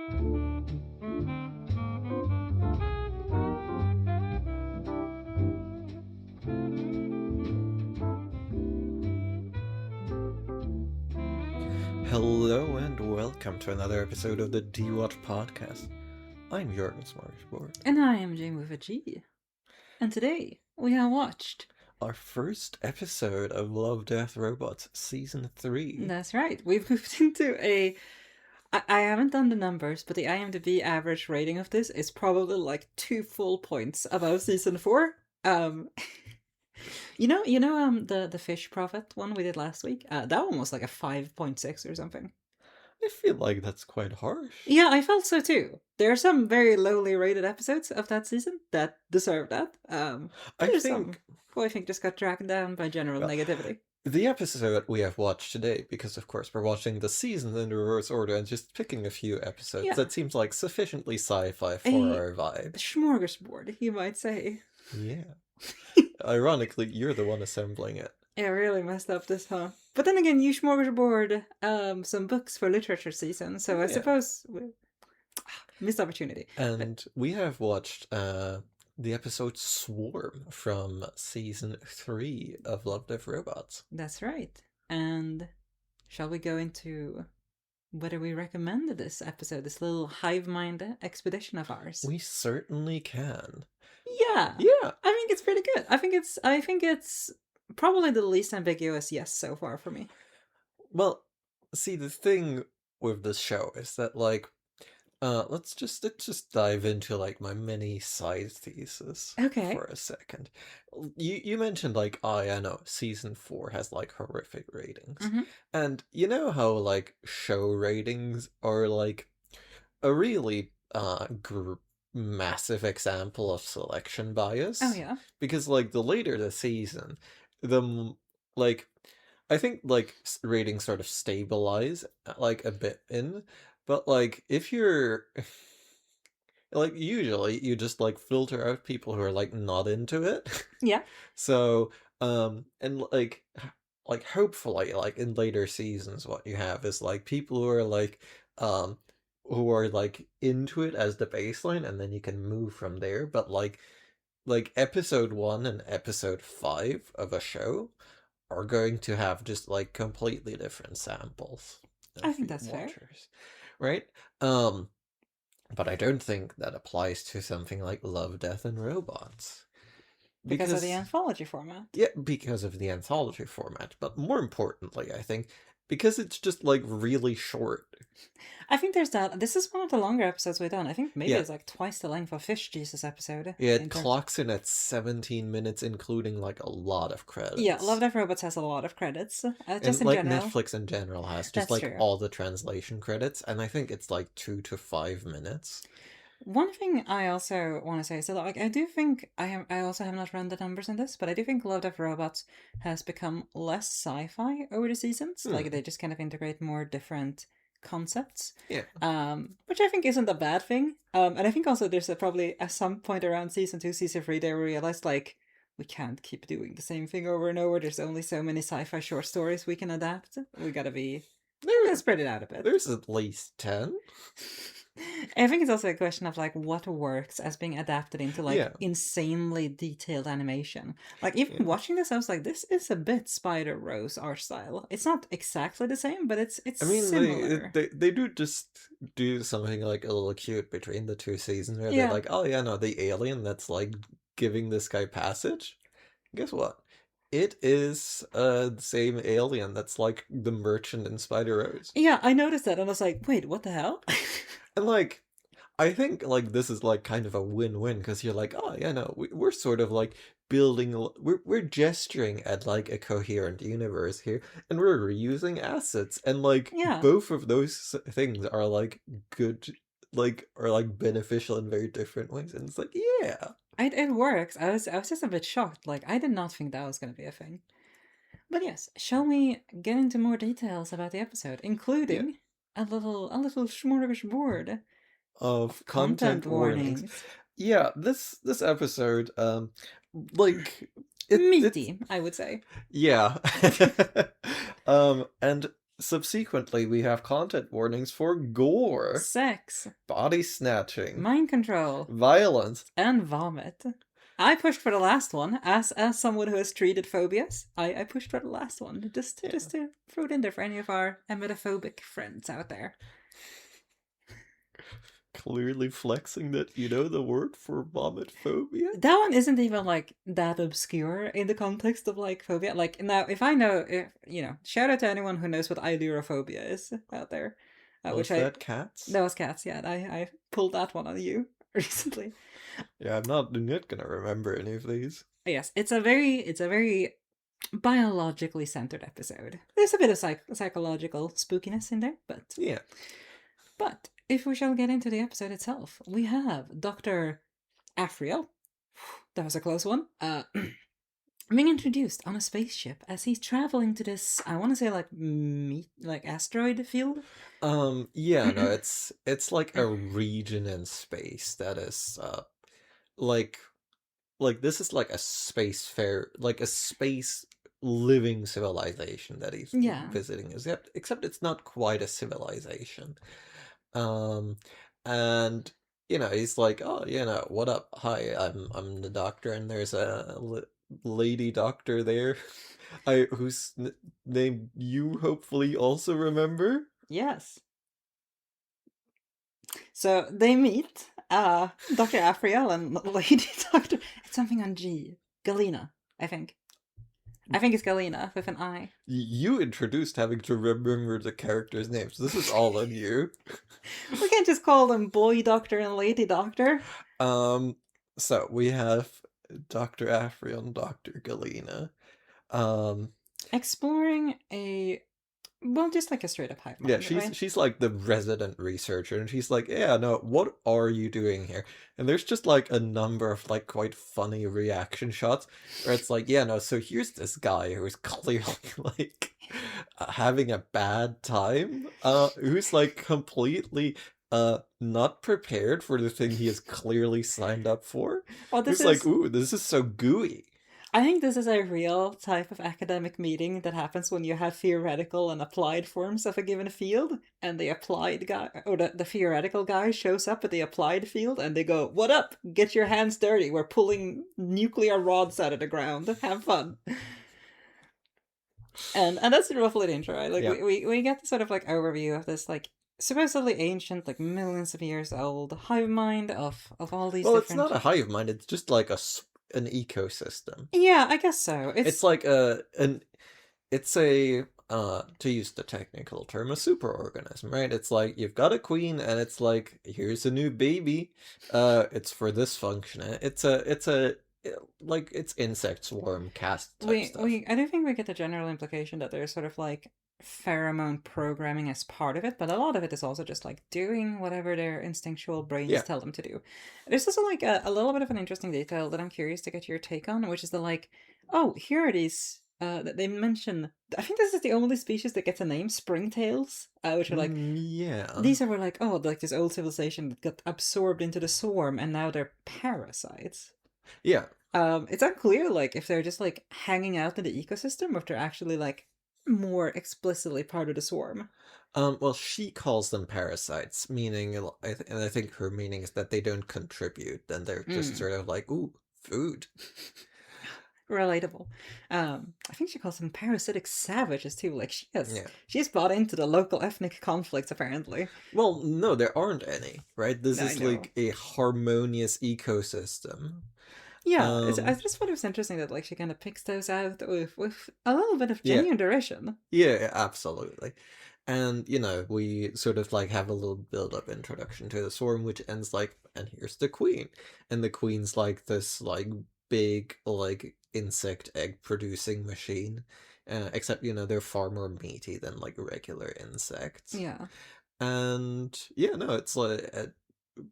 Hello and welcome to another episode of the DewatchPod. I'm Jürgen Smorgasbord. And I am Jane with a G. And today we have watched our first episode of Love, Death, Robots Season 3. That's right. We've moved into I haven't done the numbers, but the IMDb average rating of this is probably like 2 full points above Season 4. The Fish Prophet one we did last week? That one was like a 5.6 or something. I feel like that's quite harsh. Yeah, I felt so too. There are some very lowly rated episodes of that season that deserve that. I think just got dragged down by general negativity. The episode we have watched today, because of course we're watching the seasons in reverse order and just picking a few episodes that seems like sufficiently sci-fi for our vibe. Smorgasbord, you might say. Yeah. Ironically, you're the one assembling it. Yeah, really messed up this, huh? But then again, you smorgasbord some books for literature season, so I suppose missed opportunity. And we have watched the episode Swarm from Season 3 of Love, Death, Robots. That's right. And shall we go into whether we recommend this episode, this little hive mind expedition of ours? We certainly can. Yeah. Yeah. I think it's pretty good. I think it's probably the least ambiguous yes so far for me. Well, see, the thing with this show is that, like, let's just dive into, like, my mini side thesis for a second. You mentioned, like, I know, Season 4 has, like, horrific ratings. Mm-hmm. And you know how, like, show ratings are, like, a really, massive example of selection bias. Oh, yeah. Because, like, the later the season, I think, like, ratings sort of stabilize, like, a bit in, but, like, if you're, like, usually you just, like, filter out people who are, like, not into it. Yeah. So, and, like, hopefully, like, in later seasons, what you have is, like, people who are, like, into it as the baseline, and then you can move from there, but, like, episode 1 and episode 5 of a show are going to have just, like, completely different samples. I think that's fair. Right? But I don't think that applies to something like Love, Death, and Robots. Because of the anthology format. Yeah, because of the anthology format. But more importantly, I think, because it's just, like, really short. I think there's that. This is one of the longer episodes we've done. I think maybe it's like twice the length of Fish Jesus episode. Yeah, it clocks in at 17 minutes, including, like, a lot of credits. Yeah, Love, Death, Robots has a lot of credits. Just and, in general. Netflix in general has just, like, all the translation credits, and I think it's, like, 2 to 5 minutes. One thing I also want to say is that, like, I do think I also have not run the numbers on this, but I do think Love, Death, Robots has become less sci-fi over the seasons. Like, they just kind of integrate more different concepts, which I think isn't a bad thing. And I think also there's probably at some point around Season 2, Season 3, they realized, like, we can't keep doing the same thing over and over. There's only so many sci-fi short stories we can adapt. We gotta spread it out a bit. There's at least 10. I think it's also a question of, like, what works as being adapted into, like, insanely detailed animation. Like, even watching this, I was like, this is a bit Spider Rose art style. It's not exactly the same, but it's similar. They do just do something, like, a little cute between the two seasons where they're like, oh yeah, no, the alien that's, like, giving this guy passage, guess what? It is the same alien that's, like, the merchant in Spider Rose. Yeah, I noticed that, and I was like, wait, what the hell? And, like, I think, like, this is, like, kind of a win-win, because you're like, oh, yeah, no, we're sort of, like, building, we're gesturing at, like, a coherent universe here, and we're reusing assets, and, like, both of those things are, like, good, like, are, like, beneficial in very different ways, and it's like, yeah. It works. I was just a bit shocked. Like, I did not think that was going to be a thing. But yes, shall we get into more details about the episode, including a little smorgasbord of content warnings. Yeah, this episode, like, meaty, I would say. Yeah. And Subsequently, we have content warnings for gore, sex, body snatching, mind control, violence. and vomit. I pushed for the last one as someone who has treated phobias. I pushed for the last one just to throw it in there for any of our emetophobic friends out there. Clearly flexing that you know the word for vomit phobia. That one isn't even like that obscure in the context of like phobia. Like now, if I know, if you know, shout out to anyone who knows what ailurophobia is out there. Was that cats? That was cats. Yeah, I pulled that one on you recently. Yeah, I'm not gonna remember any of these. Yes, it's a very biologically centered episode. There's a bit of psychological spookiness in there, but yeah. But if we shall get into the episode itself, we have Dr. Afriel. That was a close one. Being introduced on a spaceship as he's traveling to this, I want to say like asteroid field. Yeah, no, it's like a region in space that is like this is like a space like a space living civilization that he's visiting, except it's not quite a civilization. And he's like, oh, what up? Hi, I'm the doctor, and there's a lady doctor there, whose name you hopefully also remember. Yes. So they meet, Dr. Afriel and Lady Doctor. It's something on G. Galena, I think. I think it's Galena with an I. You introduced having to remember the characters' names. This is all on you. We can't just call them Boy Doctor and Lady Doctor. So we have Dr. Afriel and Dr. Galena. Exploring just like a straight up hive mind. Yeah, she's like the resident researcher, and she's like, yeah, no, what are you doing here? And there's just like a number of like quite funny reaction shots where it's like, yeah, no, so here's this guy who's clearly like having a bad time, who's like completely not prepared for the thing he has clearly signed up for. Well, like, ooh, this is so gooey. I think this is a real type of academic meeting that happens when you have theoretical and applied forms of a given field, and the applied guy, or the theoretical guy shows up at the applied field, and they go, what up? Get your hands dirty. We're pulling nuclear rods out of the ground. Have fun. And that's roughly the intro, right? Like, yeah. we get the sort of like overview of this, like, supposedly ancient, like millions of years old hive mind of all these different... it's not a hive mind, it's just like an ecosystem. Yeah, I guess so. It's like it's a to use the technical term, a superorganism, right? It's like you've got a queen, and it's like, here's a new baby. It's for this function. It's like it's insect swarm cast type stuff. I do think we get the general implication that there's sort of like pheromone programming as part of it, but a lot of it is also just like doing whatever their instinctual brains tell them to do. There's also like a little bit of an interesting detail that I'm curious to get your take on, which is the like, oh, here it is. That they mention, I think this is the only species that gets a name, springtails, which are like, these are like, oh, like this old civilization that got absorbed into the swarm, and now they're parasites. Yeah. It's unclear, like, if they're just like hanging out in the ecosystem, or if they're actually like more explicitly part of the swarm. Well, she calls them parasites, meaning, and I think her meaning is that they don't contribute, and they're just sort of like, ooh, food. Relatable. I think she calls them parasitic savages too. Like she's bought into the local ethnic conflicts apparently. Well, no, there aren't any, right? This is like a harmonious ecosystem. Yeah, I just thought it was interesting that like she kind of picks those out with a little bit of genuine derision. Yeah, absolutely. And, we sort of like have a little build-up introduction to the swarm, which ends like, and here's the queen. And the queen's like this like big like insect egg producing machine. Except, they're far more meaty than like regular insects. Yeah. And it's like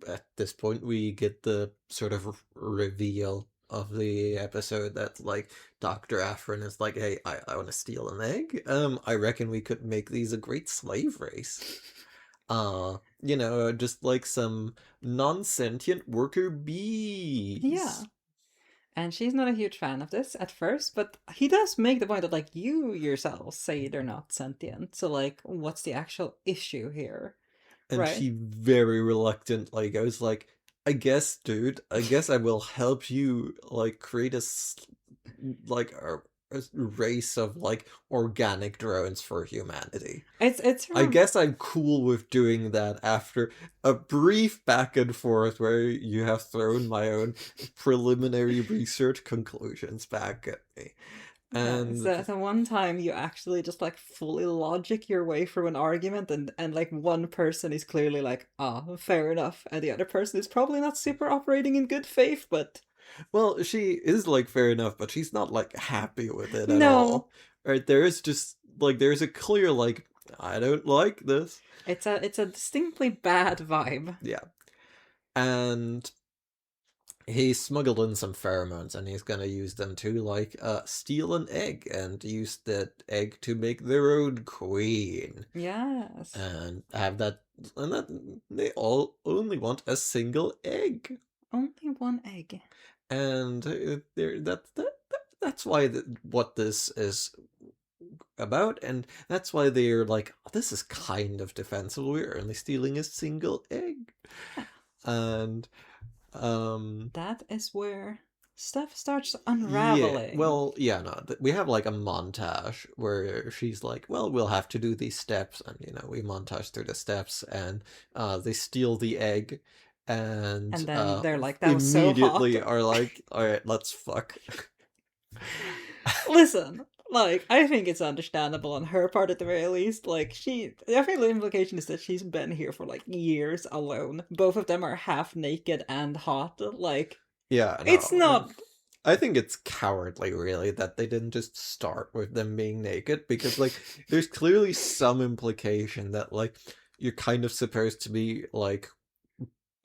at this point we get the sort of reveal of the episode that like Dr. Afrin is like, hey, I want to steal an egg. I reckon we could make these a great slave race. Just like some non-sentient worker bees. Yeah. And she's not a huge fan of this at first, but he does make the point that, like, you yourself say they're not sentient. So, like, what's the actual issue here? And Right? she very reluctantly goes like, I guess, dude, I guess I will help you, like, create like, a race of, like, organic drones for humanity. It's I from guess I'm cool with doing that after a brief back and forth where you have thrown my own preliminary research conclusions back at me. yeah, it's And the one time you actually just like fully logic your way through an argument, and like one person is clearly like, ah, fair enough, and the other person is probably not super operating in good faith, but well, she is like fair enough, but she's not like happy with it at no, all. Right? There is just like there's a clear like I don't like this. it's a distinctly bad vibe. Yeah. And he smuggled in some pheromones and he's gonna use them to like steal an egg and use that egg to make their own queen Yes, and have that and that they all only want a single egg only one egg. and that's why what this is about, and that's why they're like, oh, this is kind of defensible, we're only stealing a single egg. Yeah, And that is where stuff starts yeah, unraveling. well, yeah, no, we have like a montage where she's like, well, we'll have to do these steps, and we montage through the steps, and they steal the egg, And and then they're like, that was so hot. immediately are like, all right, let's fuck. Listen, like, I think it's understandable on her part at the very least. Like, I think the implication is that she's been here for like years alone. Both of them are half naked and hot. Like, Yeah, it's no. not. I think it's cowardly, really, that they didn't just start with them being naked, because, like, there's clearly some implication that, like, you're kind of supposed to be, like,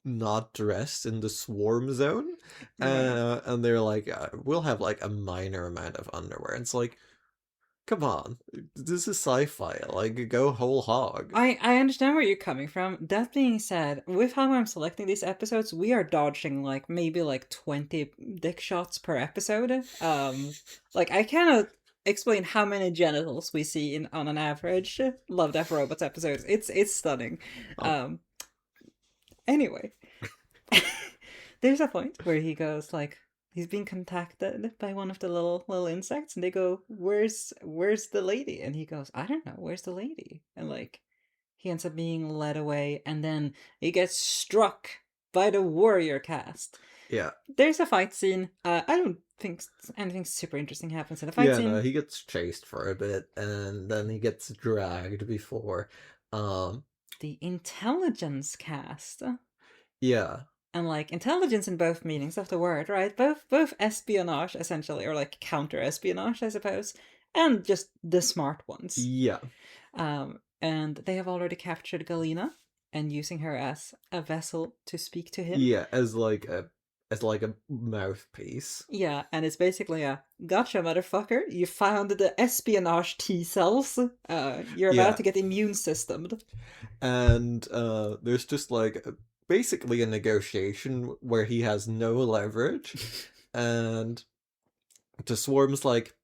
not dressed in the swarm zone, Right. and they're like, we'll have, like, a minor amount of underwear. It's like, come on, this is sci-fi, like, go whole hog. I understand where you're coming from. That being said, with how I'm selecting these episodes, we are dodging like maybe like 20 dick shots per episode. Like I cannot explain how many genitals we see in on an average Love Death Robots episodes. It's stunning. Oh, Um anyway, there's a point where he goes like he's being contacted by one of the little insects, and they go, where's the lady? And he goes, I don't know, where's the lady? And like he ends up being led away, and then he gets struck by the warrior cast. yeah. There's a fight scene. I don't think anything super interesting happens in the fight Yeah, no, scene. he gets chased for a bit, and then he gets dragged before, The intelligence cast, yeah. and like intelligence in both meanings of the word, right? Both espionage essentially, or like counter espionage, I suppose, and just the smart ones. Yeah. And they have already captured Galena and using her as a vessel to speak to him. Yeah, as like a mouthpiece. Yeah, and it's basically a gotcha, motherfucker. You found the espionage T cells. You're about Yeah. to get immune systemed. And there's just like basically a negotiation where he has no leverage and the swarm's like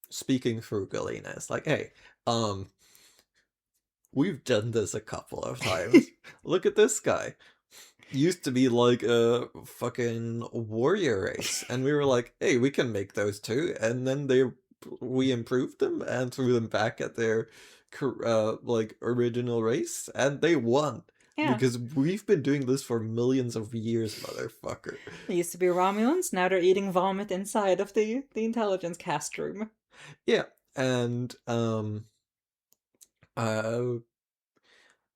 speaking through Galena. It's like, hey, um we've done this a couple of times. Look at this guy. Used to be like a fucking warrior race, and we were like, hey, we can make those too, and then we improved them and threw them back at their like original race, and they won Yeah, because we've been doing this for millions of years, motherfucker. they used to be Romulans. Now they're eating vomit inside of the intelligence cast room. Yeah, and uh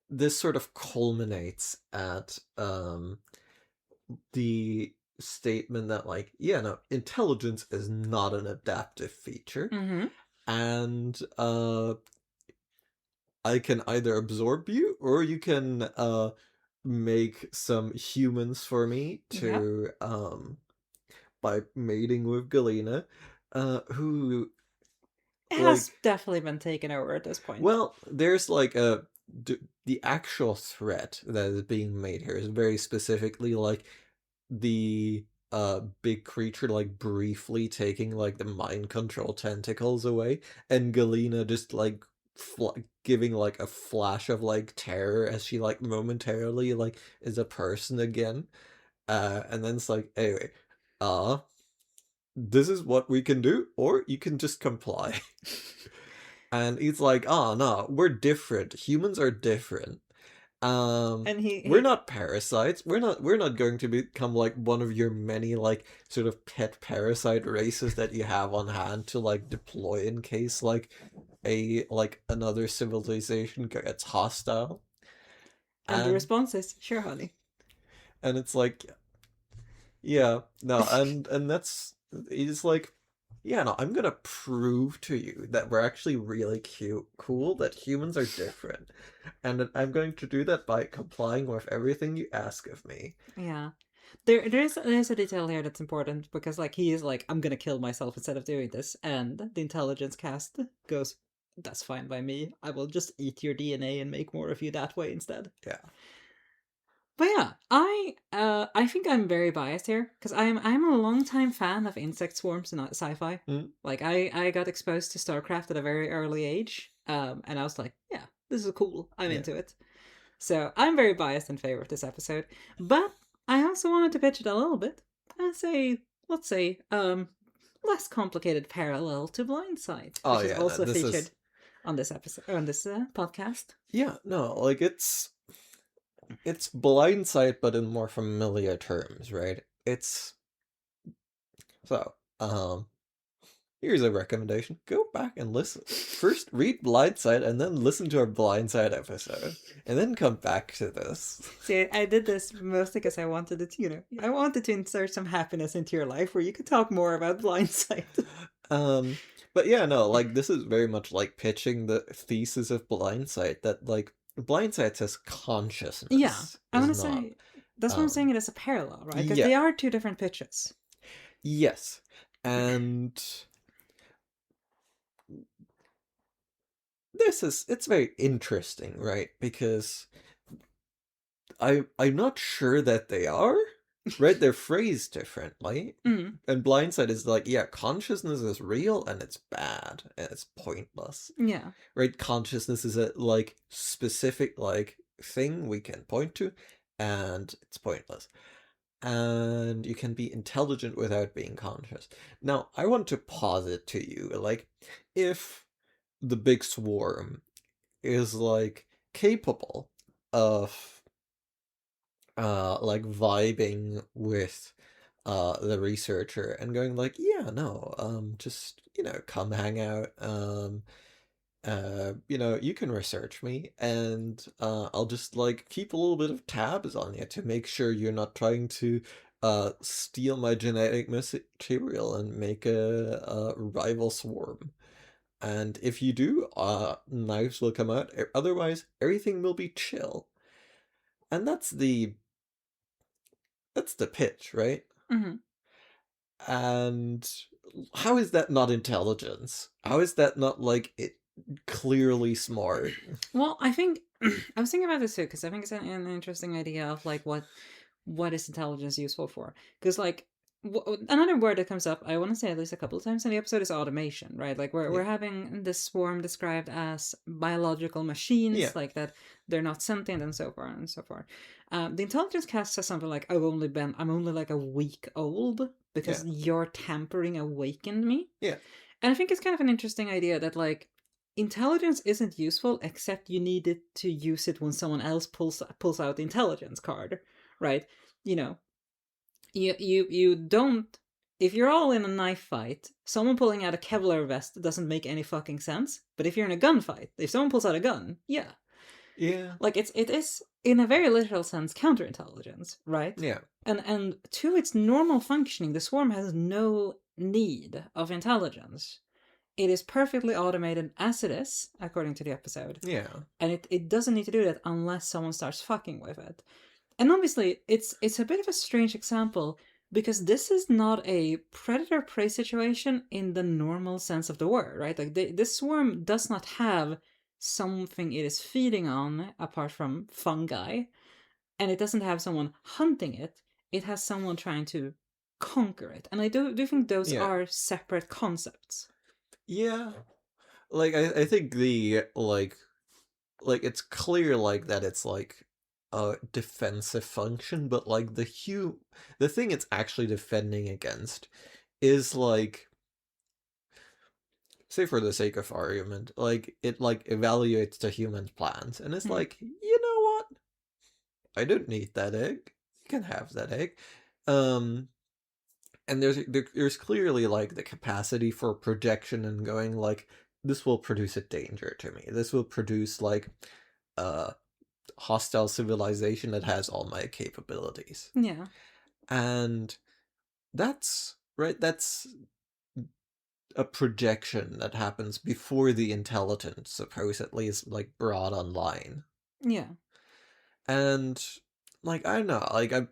this sort of culminates at the statement that, like, yeah, no, intelligence is not an adaptive feature, Mm-hmm. and I can either absorb you or you can make some humans for me Yeah, to by mating with Galena, who, it like, has definitely been taken over at this point. well, there's like the actual threat that is being made here is very specifically like the big creature like briefly taking like the mind control tentacles away, and Galena just like giving like a flash of like terror as she like momentarily like is a person again. And then it's like, anyway, uh, this is what we can do, or you can just comply. And he's like, oh no, we're different. Humans are different. And We're he not parasites. We're not going to become like one of your many like sort of pet parasite races that you have on hand to like deploy in case like another civilization gets hostile. and the And response is, "Sure, honey." it's like, yeah, no, and that's he's like, yeah, no, I'm gonna prove to you that we're actually really cool, that humans are different, and that I'm going to do that by complying with everything you ask of me. Yeah. There's a detail here that's important because like he is like, I'm gonna kill myself instead of doing this, and the intelligence cast goes, that's fine by me. I will just eat your DNA and make more of you that way instead. Yeah. But yeah, I think I'm very biased here because I'm a longtime fan of insect swarms and sci-fi. Mm, Like I got exposed to StarCraft at a very early age, and I was like, yeah, this is cool. I'm yeah. into it. So I'm very biased in favor of this episode, but I also wanted to pitch it a little bit as a, let's say, less complicated parallel to Blindside, Oh which is yeah, no, also this featured is on this episode, on this podcast. yeah, no, like it's blindsight, but in more familiar terms, right? It's so here's a recommendation. Go back and listen. First read Blindside and then listen to our Blindside episode. And then come back to this. See, I did this mostly because I wanted it, I wanted to insert some happiness into your life where you could talk more about Blindside. Um but yeah, no, like this is very much like pitching the thesis of Blindside, that like Blindside says Yeah, consciousness I is want to not say that's why I'm saying it as a parallel, right? Because yeah. they are two different pitches. Yes. And it's very interesting, right? Because I'm not sure that they are, right? They're phrased differently. Mm, And Blindside is like, yeah, consciousness is real and it's bad and it's pointless, yeah. right? Consciousness is a like specific like thing we can point to, and it's pointless. And you can be intelligent without being conscious. Now, I want to posit to you, like, if the big swarm is like capable of like vibing with the researcher and going like, yeah, no, just come hang out, you can research me, and I'll just like keep a little bit of tabs on you to make sure you're not trying to steal my genetic material and make a rival swarm. And if you do, knives will come out. Otherwise, everything will be chill. And that's the pitch, right? Mm-hmm. And how is that not intelligence? How is that not like it clearly smart? Well, I think I was thinking about this too because I think it's an interesting idea of like what is intelligence useful for? Because like another word that comes up, I want to say at least a couple of times in the episode is automation, right? Like we're Yeah. we're having this swarm described as biological Yeah. machines, like that they're not sentient and so far and so forth. The intelligence cast says something like, I'm only like a week old because your tampering awakened me." Yeah. And I think it's kind of an interesting idea that like intelligence isn't useful except you need it to use it when someone else pulls out the intelligence card, right? You know, you don't. If you're all in a knife fight, someone pulling out a Kevlar vest doesn't make any fucking sense. But if you're in a gunfight, if someone pulls out a gun, yeah, Yeah. like it is in a very literal sense counterintelligence, right? Yeah. And to its normal functioning, the swarm has no need of intelligence. It is perfectly automated as it is, according to the episode. Yeah. And it doesn't need to do that unless someone starts fucking with it. And obviously, it's a bit of a strange example because this is not a predator prey situation in the normal sense of the word, right? Like this swarm does not have something it is feeding on apart from fungi, and it doesn't have someone hunting it. It has someone trying to conquer it. And I do think those Yeah. are separate concepts. Yeah. Like I think the like it's clear like that it's like a defensive function, but like the thing it's actually defending against is like, say for the sake of argument, like it like evaluates the human plans and it's Hmm. like, you know what? I don't need that egg. You can have that egg. Um and there's clearly like the capacity for projection and going like, this will produce a danger to me. This will produce like a hostile civilization that has all my capabilities. Yeah. And that's right, that's a projection that happens before the intelligence supposedly is like brought online. Yeah. And like I don't know, like I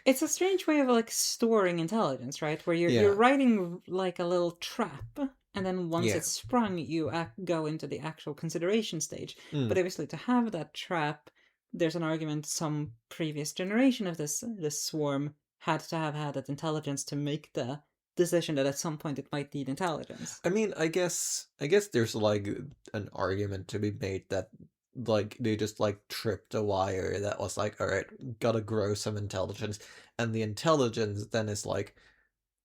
It's a strange way of like storing intelligence, right? Where you're yeah. writing like a little trap, and then once Yeah. it's sprung, you go into the actual consideration stage. But Mm. obviously, to have that trap, there's an argument some previous generation of this swarm had to have had that intelligence to make the decision that at some point it might need intelligence. I mean, I guess there's like an argument to be made that like they just like tripped a wire that was like, all right, gotta grow some intelligence, and the intelligence then is like,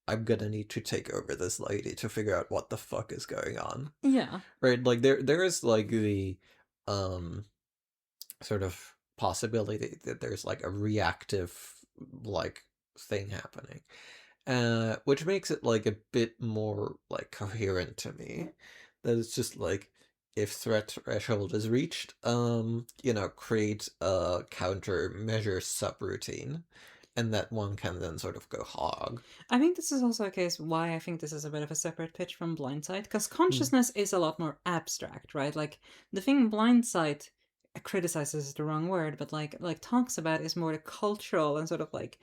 I'm gonna need to take over this lady to figure out what the fuck is going on. Yeah, Right? Like there is like the um sort of possibility that there's like a reactive like thing happening. Which makes it like a bit more like coherent to me. That it's just like, if threat threshold is reached, create a countermeasure subroutine, and that one can then sort of go hog. I think this is also a case why I think this is a bit of a separate pitch from Blindside, because Mm. consciousness is a lot more abstract, right? Like the thing Blindside criticizes is the wrong word, but like talks about is more the cultural and sort of like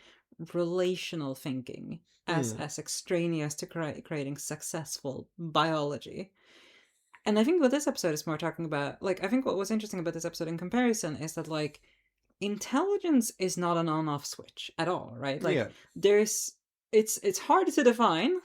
relational thinking Mm. as extraneous to creating successful biology. And I think what this episode is more talking about, like I think what was interesting about this episode in comparison is that like intelligence is not an on-off switch at all, right? Like Yeah. there's it's hard to define,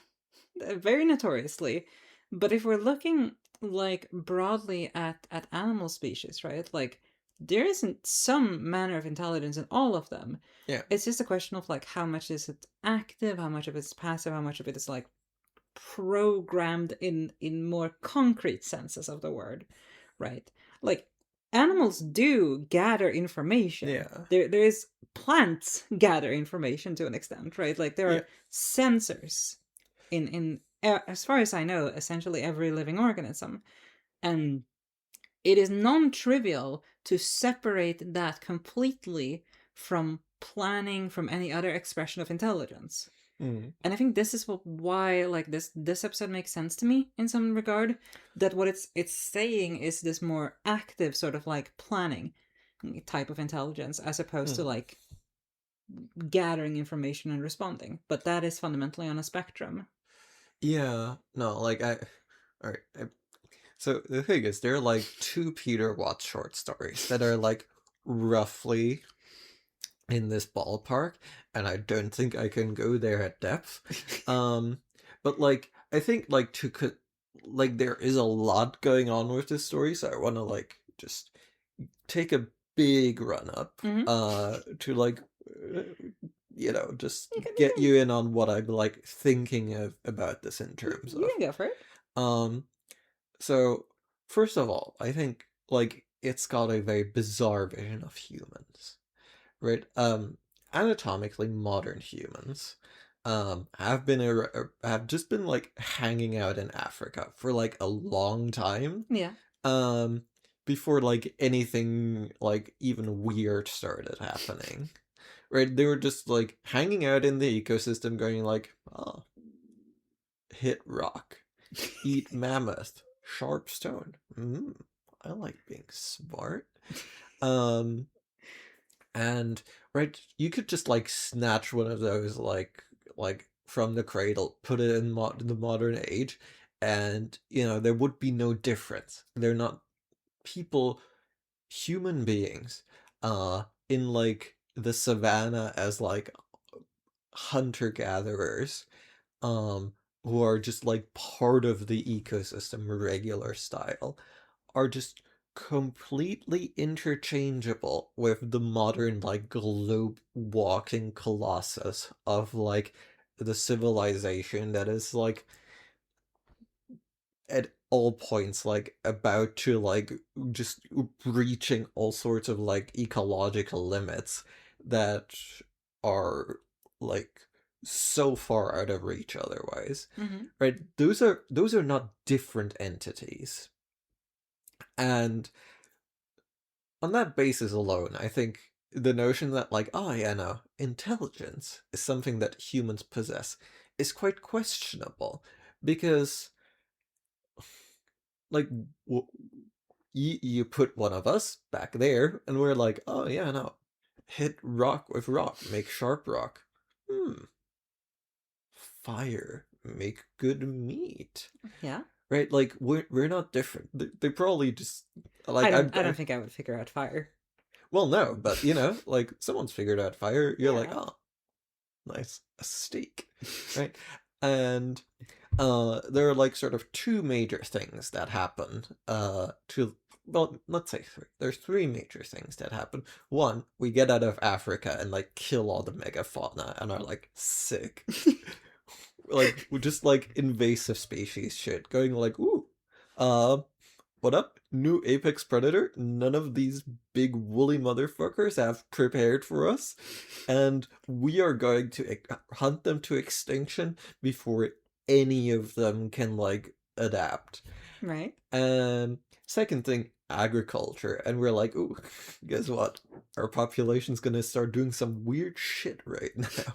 very notoriously, but if we're looking like broadly at animal species, right? Like there isn't some manner of intelligence in all of them. Yeah. It's just a question of like how much is it active, how much of it's passive, how much of it is like programmed in more concrete senses of the word, right? Like animals do gather information. Yeah. There is plants gather information to an extent, right? Like there Yeah. are sensors in as far as I know, essentially every living organism, and it is non-trivial to separate that completely from planning, from any other expression of intelligence. Mm. And I think this is why like this episode makes sense to me in some regard, that what it's saying is this more active sort of like planning type of intelligence as opposed to Mm. like gathering information and responding, but that is fundamentally on a spectrum. Yeah. No, like all right. So the thing is, there are like two Peter Watts short stories that are like roughly in this ballpark, and I don't think I can go there at depth. Um, but like I think like like there is a lot going on with this story, so I want to like just take a big run up Hmm. to like uh, just You get you in on what I'm like thinking of about this in terms you of can go for it. um so first of all, I think like it's got a very bizarre vision of humans, right? Anatomically modern humans have just been like hanging out in Africa for like a long time. Yeah. Um Before like anything like even weird started happening. Right? They were just like hanging out in the ecosystem going like, oh, hit rock, eat mammoth, sharp stone. I like being smart. Um and right, you could just like snatch one of those like from the cradle, put it in the modern age, and there would be no difference. They're not people, human beings in like the savannah as like hunter-gatherers, um, who are just like part of the ecosystem regular style, are just completely interchangeable with the modern like globe walking colossus of like the civilization that is like at all points like about to like just reaching all sorts of like ecological limits that are like so far out of reach otherwise, Mm-hmm. right? Those are not different entities, and on that basis alone I think the notion that like, oh yeah, no, intelligence is something that humans possess is quite questionable, because like you put one of us back there, and we're like, oh yeah, no, hit rock with rock, make sharp rock. Hmm, fire, make good meat. Yeah. Right? Like we're not different. They probably just I like don't I don't think I would figure out fire. well, no, but like someone's figured out fire. You're like, Yeah. oh, nice, a steak, right? And there are like sort of two major things that happen to, well, let's say three. There's three major things that happen. One, we get out of Africa and like kill all the megafauna and are like sick. Like we're just like invasive species shit going like, ooh, uh what up, new apex predator? None of these big woolly motherfuckers have prepared for us, and we are going to hunt them to extinction before any of them can like adapt. Right. And second thing, agriculture, and we're like, ooh, guess what? Our population's gonna start doing some weird shit right now.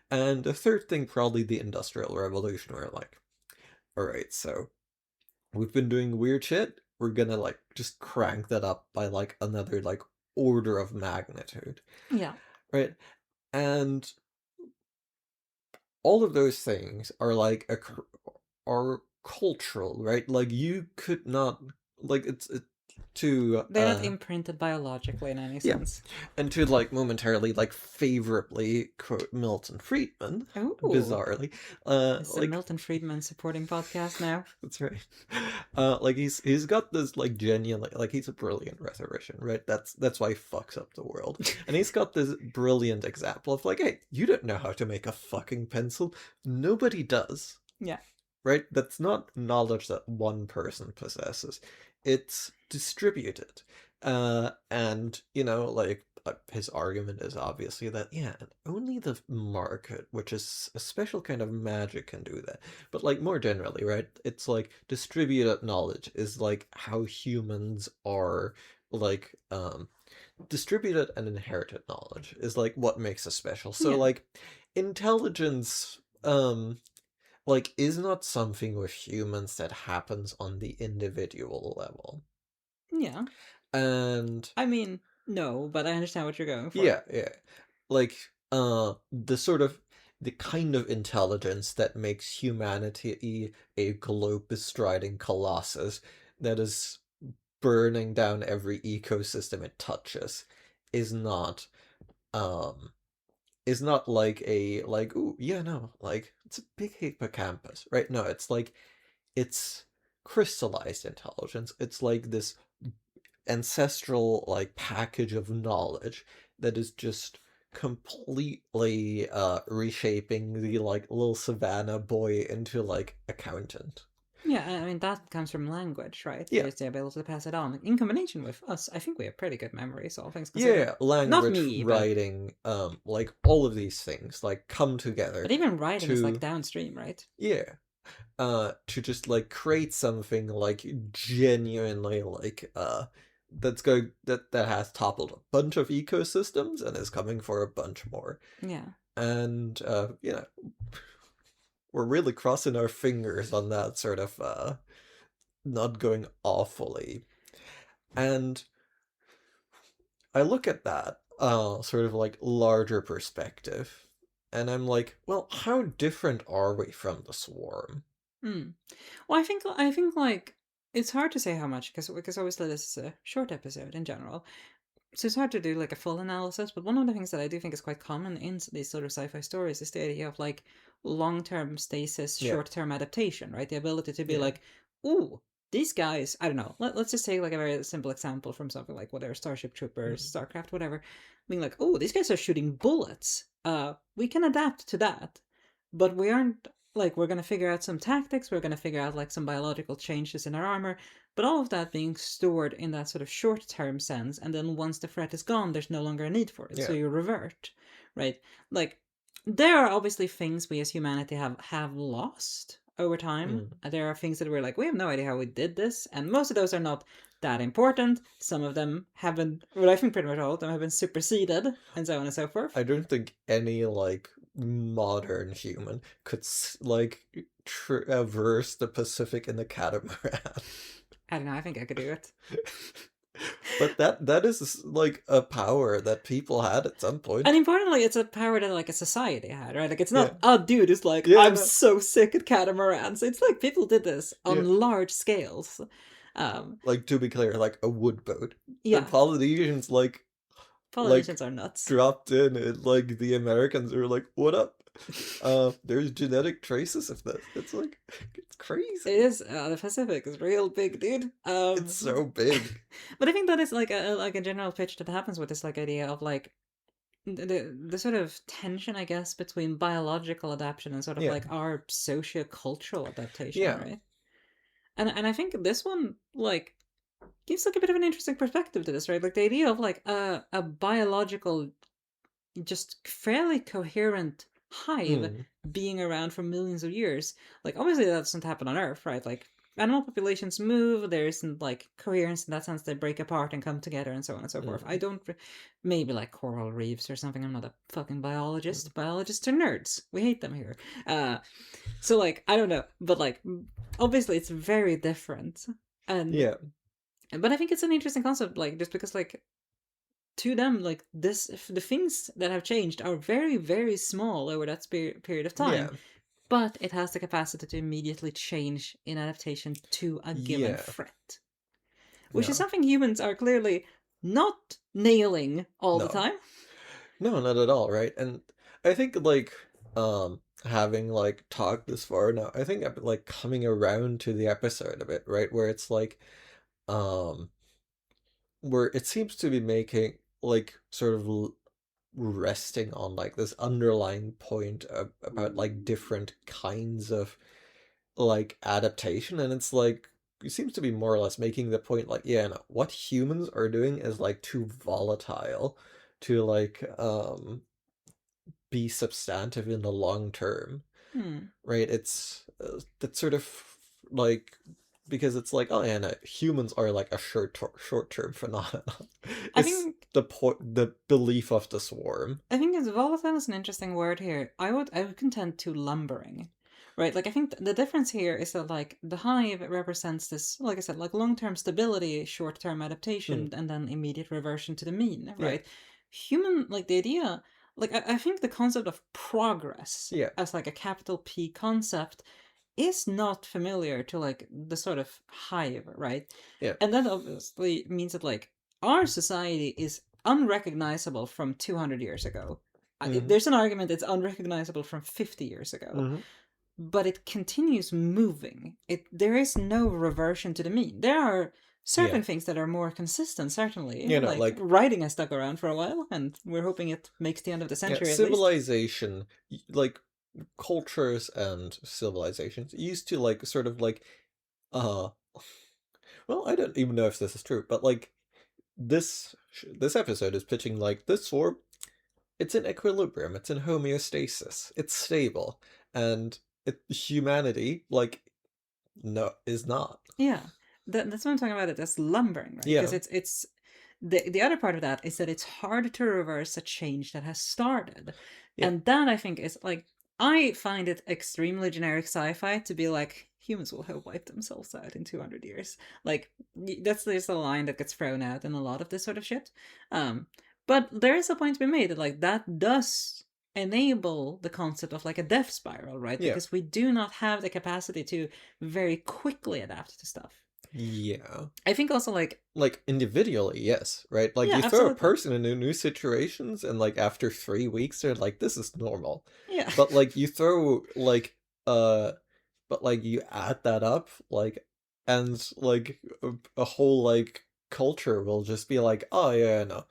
And the third thing, probably the Industrial Revolution, where like, all right, so we've been doing weird shit. We're gonna like just crank that up by like another like order of magnitude, Yeah. right? And all of those things are like are cultural, right? Like you could not like it to They're not imprinted biologically in any yeah, sense. and to like momentarily like favorably quote Milton Friedman, Oh, bizarrely, this is a like Milton Friedman supporting podcast now. that's right. Like he's got this like genuinely like he's a brilliant rhetorician, right? That's why he fucks up the world. And he's got this brilliant example of like, hey, you don't know how to make a fucking pencil. Nobody does. Yeah. Right? That's not knowledge that one person possesses. It's distributed. And like his argument is obviously that yeah, only the market, which is a special kind of magic, can do that. But like more generally, right? It's like distributed knowledge is like how humans are like distributed and inherited knowledge is like what makes us special. So Yeah. like intelligence like is not something with humans that happens on the individual level. Yeah. And I mean, no, but I understand what you're going for. yeah. Like the sort of the kind of intelligence that makes humanity a globe bestriding colossus that is burning down every ecosystem it touches is not um like a like, ooh, yeah, no, like it's a big hippocampus, right? No, it's like it's crystallized intelligence. It's like this ancestral like package of knowledge that is just completely reshaping the like little savannah boy into like accountant. Yeah, I mean, that comes from language, right? Yeah. There's the ability to pass it on. In combination with us, I think we have pretty good memories, all things considered. Yeah, Not language, me, writing, like all of these things like come but together even writing is like to downstream, right? yeah, to just like create something like genuinely like that has toppled a bunch of ecosystems and is coming for a bunch more. Yeah. And we're really crossing our fingers on that sort of not going awfully. And I look at that sort of like larger perspective, and I'm like, well, how different are we from the swarm? Hmm. Well, I think like it's hard to say how much because obviously this is a short episode in general. So it's hard to do like a full analysis, but one of the things that I do think is quite common in these sort of sci-fi stories is the idea of like long-term stasis, Yeah, short-term adaptation, right? The ability to be yeah. like, ooh, these guys, I don't know. Let's just take like a very simple example from something like whatever, Starship Troopers, Mm, StarCraft, whatever. Being like, oh, these guys are shooting bullets. We can adapt to that, but we aren't like we're gonna figure out some tactics. We're gonna figure out like some biological changes in our armor, but all of that being stored in that sort of short term sense, and then once the threat is gone, there's no longer a need for it. So yeah. you revert, right? Like there are obviously things we as humanity have lost over time. Mm. There are things that we're like, we have no idea how we did this, and most of those are not that important. Some of them have been, well, I think pretty much all of them have been superseded, and so on and so forth. I don't think any like modern human could like traverse the Pacific in the catamaran. I don't know. I think I could do it. But that is like a power that people had at some point. And importantly, it's a power that like a society had, right? Like it's Yeah. not a dude who's like, Yeah, I'm no. so sick at catamarans. It's like people did this Yeah. on large scales. Like to be clear, like a wood boat. And Yeah, Polynesians like Polynesians are nuts. dropped in and like the Americans were like, what up? There's genetic traces of this. It's like it's crazy. It is the Pacific is real big, dude. It's so big. But I think that is like a general pitch that happens with this like idea of like the sort of tension, I guess, between biological adaptation and sort of Yeah. like our socio-cultural adaptation, Yeah. right? And I think this one like gives like a bit of an interesting perspective to this, right? Like the idea of like a biological, just fairly coherent hive Mm. being around for millions of years. Like obviously that doesn't happen on Earth, right? Like animal populations move, there isn't like coherence in that sense. They break apart and come together and so on and so forth. I Mm. don't maybe like coral reefs or something. I'm not a fucking Mm. biologist. Biologists are nerds. We hate them here. So like I don't know, but like obviously it's very different. And Yeah. but I think it's an interesting concept, like just because like to them, like this, the things that have changed are very, very small over that period of time, Yeah. but it has the capacity to immediately change in adaptation to a given Yeah. threat, which is No. something humans are clearly not nailing all the No. time. No, not at all, right? And I think like having like talked this far now, I think I'm like coming around to the episode a bit, right? Where it's like um where it seems to be making like sort of resting on like this underlying point about like different kinds of like adaptation, and it's like it seems to be more or less making the point like, yeah, no, what humans are doing is like too volatile to like be substantive in the long term, Hmm. right? It's that sort of like because it's like, oh yeah, no, humans are like a short term phenomenon. I It's think the belief of the swarm. I think it's volatile is an interesting word here. I would contend to lumbering. Right, like I think the difference here is that like the hive represents this, like I said, like long-term stability, short-term Mm, adaptation, and then immediate reversion to the mean, yeah, right? Human, like the idea, like I think the concept of progress yeah, as like a capital P concept is not familiar to like the sort of hive, right? yeah. And that obviously means that like our society is unrecognizable from 200 years ago. Mm-hmm, There's an argument it's unrecognizable from 50 years ago, mm-hmm. but it continues moving. There is no reversion to the mean. There are Yeah, certain things that are more consistent, certainly. you know, Like like writing has stuck around for a while, and we're hoping it makes the end of the yeah, century at least. civilization, like cultures and civilizations used to like sort of like uh well, I don't even know if this is true, but like this episode is pitching like this swarm, it's in equilibrium, it's in homeostasis, it's stable, and humanity like no is not. Yeah, that's what I'm talking about. It as lumbering, right? Because Yeah, it's the other part of that is that it's hard to reverse a change that has started, yeah, and that I think is like I find it extremely generic sci-fi to be like humans will have wiped themselves out in 200 years. Like that's just a line that gets thrown out in a lot of this sort of shit. Um, but there is a point to be made that like that does enable the concept of like a death spiral, right? yeah, Because we do not have the capacity to very quickly adapt to stuff. Yeah. I think also like, Like individually, yes, right? Like yeah, you throw a absolutely. person into new situations and like after 3 weeks they're like, this is normal. Yeah. But like you throw like but like you add that up, like and like a whole like culture will just be like, oh yeah, no.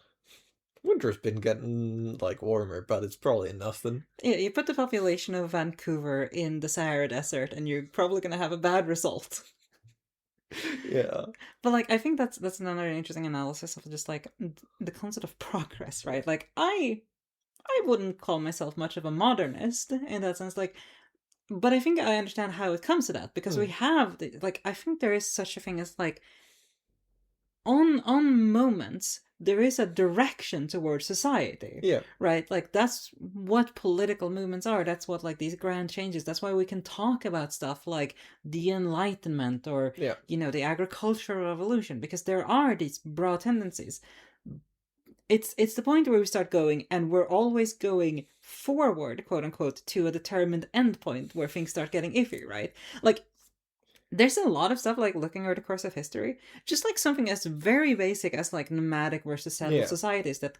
Winter's been getting like warmer, but it's probably nothing. Yeah, you put the population of Vancouver in the Sahara Desert, and you're probably going to have a bad result. Yeah. But like, I think that's another interesting analysis of just like the concept of progress, right? Like, I wouldn't call myself much of a modernist in that sense, like, but I think I understand how it comes to that because we Mm. have like, I think there is such a thing as like on moments there is a direction towards society, Yeah. right? Like that's what political movements are. That's what like these grand changes. That's why we can talk about stuff like the Enlightenment or Yeah. the agricultural revolution, because there are these broad tendencies. It's the point where we start going, and we're always going forward, quote unquote, to a determined endpoint where things start getting iffy, right? Like there's a lot of stuff like looking over the course of history, just like something as very basic as like nomadic versus settled Yeah. societies that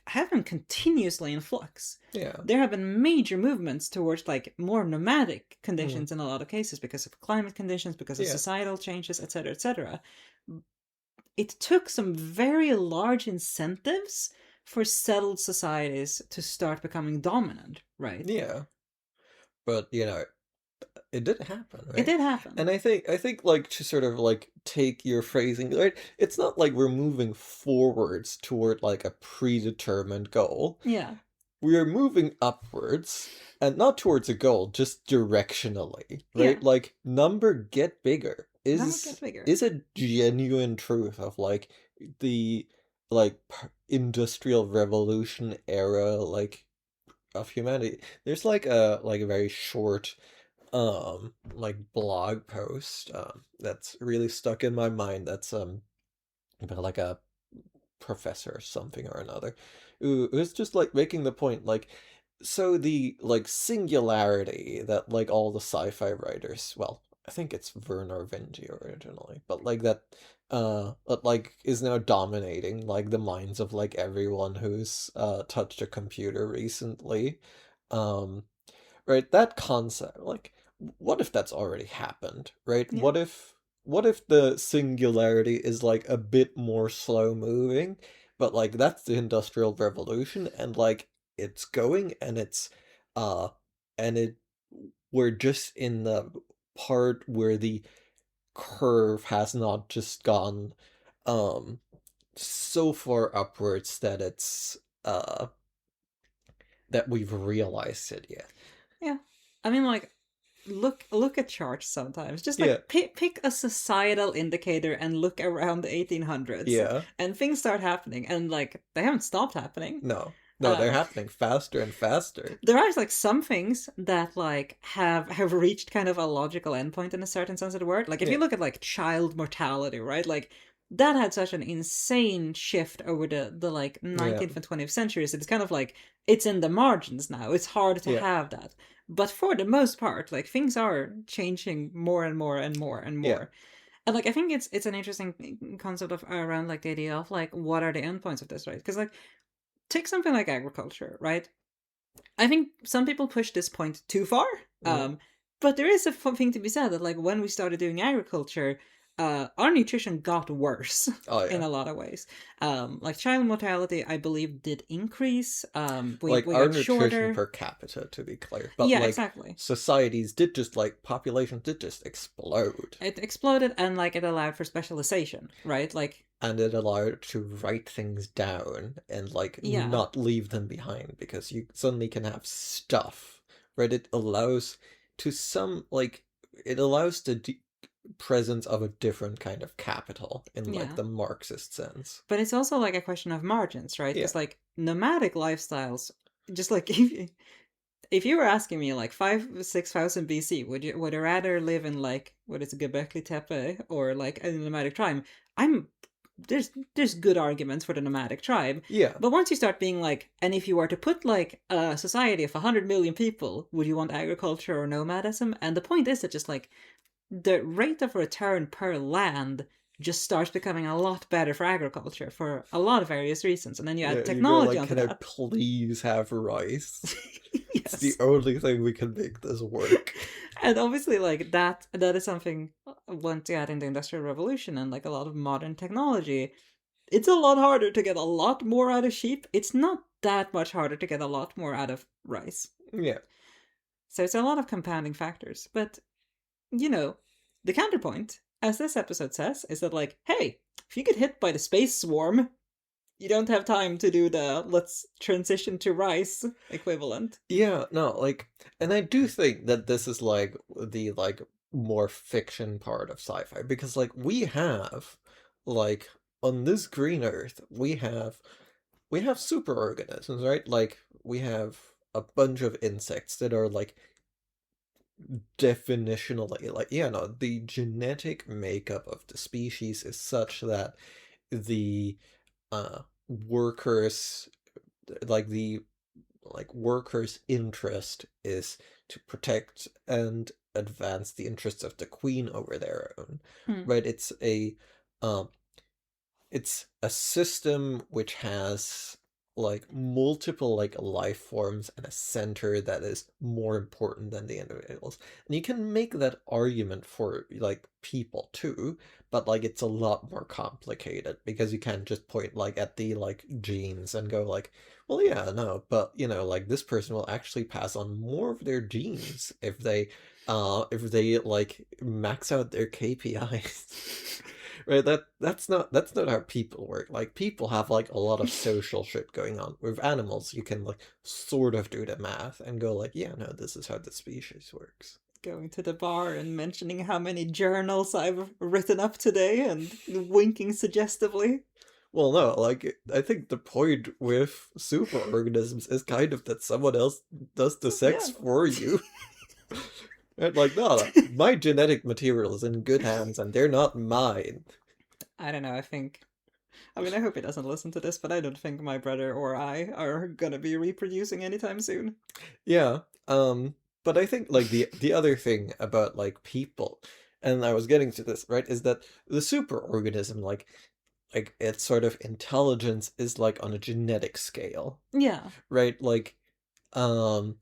have been continuously in flux. Yeah. There have been major movements towards like more nomadic Mm. conditions in a lot of cases because of climate conditions, because of Yeah. societal changes, etc., etc. It took some very large incentives for settled societies to start becoming dominant, right? Yeah. But it did happen, It right? did happen. And I think like to sort of like take your phrasing, right? It's not like we're moving forwards toward like a predetermined goal. Yeah. We are moving upwards and not towards a goal, just directionally, Yeah. right? Like number get bigger Numbers get bigger. is a genuine truth of like the like industrial revolution era like of humanity. There's like a very short like blog post that's really stuck in my mind that's about like a professor or something or another who's just like making the point like so the like singularity that like all the sci-fi writers, well, I think it's Werner Vinge originally, but like that like is now dominating like the minds of like everyone who's touched a computer recently. um right, that concept, like what if that's already happened, right? Yeah. What if the singularity is like a bit more slow moving, but like that's the industrial revolution and like it's going and it's uh and it we're just in the part where the curve has not just gone um so far upwards that it's that we've realized it yet. Yeah. I mean, like, look at charts sometimes. Just Yeah. like pick a societal indicator and look around the 1800s, Yeah. and things start happening, and like they haven't stopped happening. No. No, they're Uh, happening faster and faster. there are like some things that like have reached kind of a logical endpoint in a certain sense of the word. Like if Yeah. you look at like child mortality, right? Like that had such an insane shift over the like Yeah. 19th and 20th centuries. It's kind of like it's in the margins now. It's hard to Yeah. have that. But for the most part, like things are changing more and more and more and Yeah. more. And like I think it's an interesting concept of around like the idea of like what are the endpoints of this, right? Because like take something like agriculture, right? I think some people push this point too far. Mm. But there is a thing to be said that like when we started doing agriculture, our nutrition got worse Oh in yeah. a lot of ways. Like child mortality, I believe, did increase. We Like we our got nutrition shorter. per capita, to be clear. But Yeah, like exactly. societies did just like populations did just explode. It exploded and like it allowed for specialization, right? Like And it allowed to write things down and like yeah, not leave them behind because you suddenly can have stuff. Right? It allows to some like it allows the presence of a different kind of capital in like yeah. the Marxist sense. But it's also like a question of margins, right? Yeah. Because like nomadic lifestyles, just like if you were asking me like 5,000 to 6,000 BC, would you rather live in like what is it, Göbekli Tepe or like a nomadic tribe? I'm there's good arguments for the nomadic tribe, Yeah. but once you start being like, and if you were to put like a society of 100 million people, would you want agriculture or nomadism? And the point is that just like the rate of return per land just starts becoming a lot better for agriculture for a lot of various reasons. And then you add Yeah, you go technology like, onto can I that. please have rice? It's the Yes. only thing we can make this work. And obviously, like that is something once you add in the Industrial Revolution and like a lot of modern technology, it's a lot harder to get a lot more out of sheep. It's not that much harder to get a lot more out of rice. Yeah. So it's a lot of compounding factors. But, you know, the counterpoint, as this episode says, is that, like, hey, if you get hit by the space swarm, you don't have time to do the let's transition to rice equivalent. Yeah, no, like, and I do think that this is like the like more fiction part of sci-fi because like we have like on this green earth we have superorganisms, right? Like we have a bunch of insects that are like definitionally like yeah, no, the genetic makeup of the species is such that the workers like the workers' interest is to protect and advance the interests of the queen over their own, Hmm. right? Um, it's a system which has like multiple like life forms and a center that is more important than the individuals. And you can make that argument for like people too, but like it's a lot more complicated because you can't just point like at the like genes and go like, well yeah, no, but you know, like this person will actually pass on more of their genes if they like max out their KPIs. Right, that's not how people work. Like people have like a lot of social shit going on. With animals, you can like sort of do the math and go like, yeah, no, this is how the species works. Going to the bar and mentioning how many journals I've written up today and winking suggestively. Well, no, like I think the point with superorganisms is kind of that someone else does the sex Yeah. for you. Right? Like, no, my genetic material is in good hands and they're not mine. I don't know, I mean, I hope he doesn't listen to this, but I don't think my brother or I are gonna be reproducing anytime soon. Yeah. But I think like the other thing about like people, and I was getting to this, right, is that the superorganism, like its sort of intelligence is like on a genetic scale, Yeah. right? Um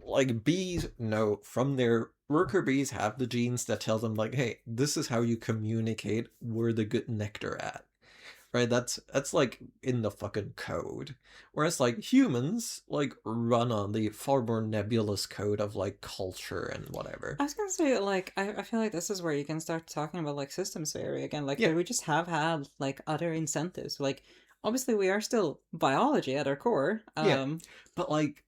like bees know from their worker bees have the genes that tell them like, hey, this is how you communicate where the good nectar at. Right, that's like in the fucking code. Whereas like humans like run on the far more nebulous code of like culture and whatever. I was gonna say, like, I feel like this is where you can start talking about, like, systems theory again. Like, Yeah, we just have had, like, other incentives. Like, obviously, we are still biology at our core. yeah. But like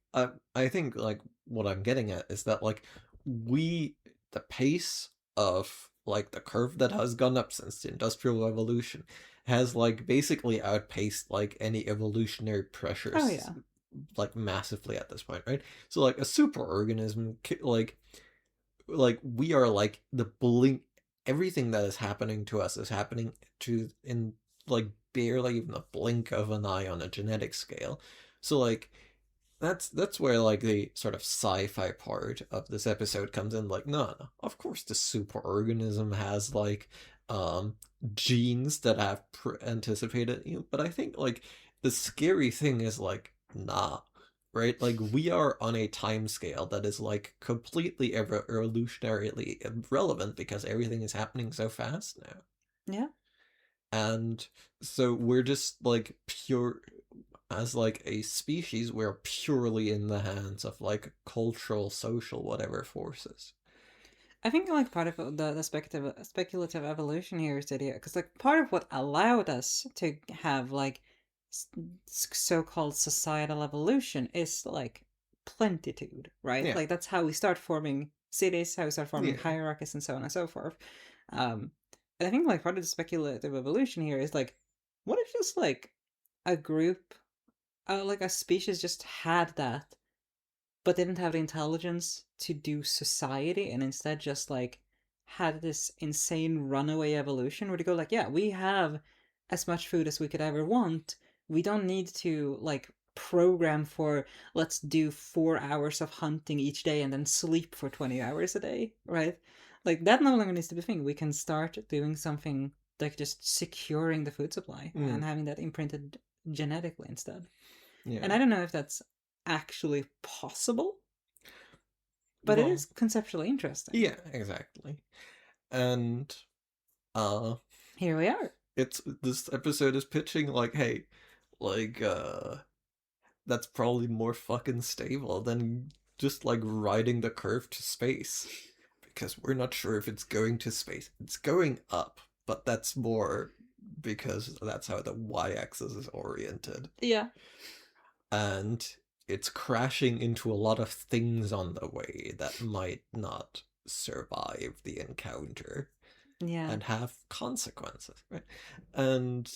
I think like what I'm getting at is that like we the pace of like the curve that has gone up since the Industrial Revolution has like basically outpaced like any evolutionary Oh, pressures yeah. like massively at this point, right? So like a superorganism like we are like the blink everything that is happening to us is happening to in like barely even a blink of an eye on a genetic scale. So like that's where like the sort of sci-fi part of this episode comes in. Like, no, of course the superorganism has like um genes that have anticipated you, but I think like the scary thing is like, nah, right? Like we are on a time scale that is like completely evolutionarily irrelevant because everything is happening so fast now. Yeah. And so we're just like pure as like a species, we're purely in the hands of like cultural, social, whatever forces. I think, like, part of the speculative evolution here is the idea, because, like, part of what allowed us to have, like, so-called societal evolution is, like, plentitude, right? Yeah, Like, that's how we start forming cities, how we start forming yeah, hierarchies, and so on and so forth. Um, and I think, like, part of the speculative evolution here is, like, what if just, like, a group, like, a species just had that, but didn't have the intelligence to do society, and instead just like had this insane runaway evolution where they go like, yeah, we have as much food as we could ever want. We don't need to like program for let's do 4 hours of hunting each day and then sleep for 20 hours a day, right? Like, that no longer needs to be a thing. We can start doing something like just securing the food supply and having that imprinted genetically instead. Yeah. And I don't know if that's actually possible, but it Well, is conceptually interesting. yeah, exactly. And Here we are. this episode is pitching like, hey, like that's probably more fucking stable than just like riding the curve to space. Because we're not sure if it's going to space. It's going up, but that's more because that's how the y-axis is oriented. Yeah. And it's crashing into a lot of things on the way that might not survive the encounter Yeah. and have consequences, right? And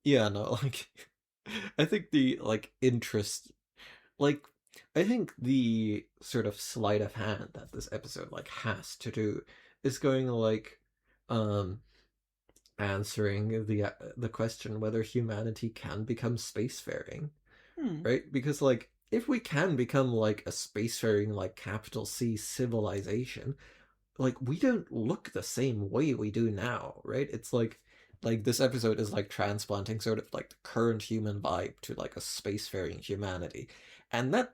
yeah, no, like I think the like interest, like I think the sort of sleight of hand that this episode like has to do is going like um answering the question whether humanity can become spacefaring, right? Because like if we can become like a spacefaring like capital C civilization, like we don't look the same way we do now, right? It's like this episode is like transplanting sort of like the current human vibe to like a spacefaring humanity. And that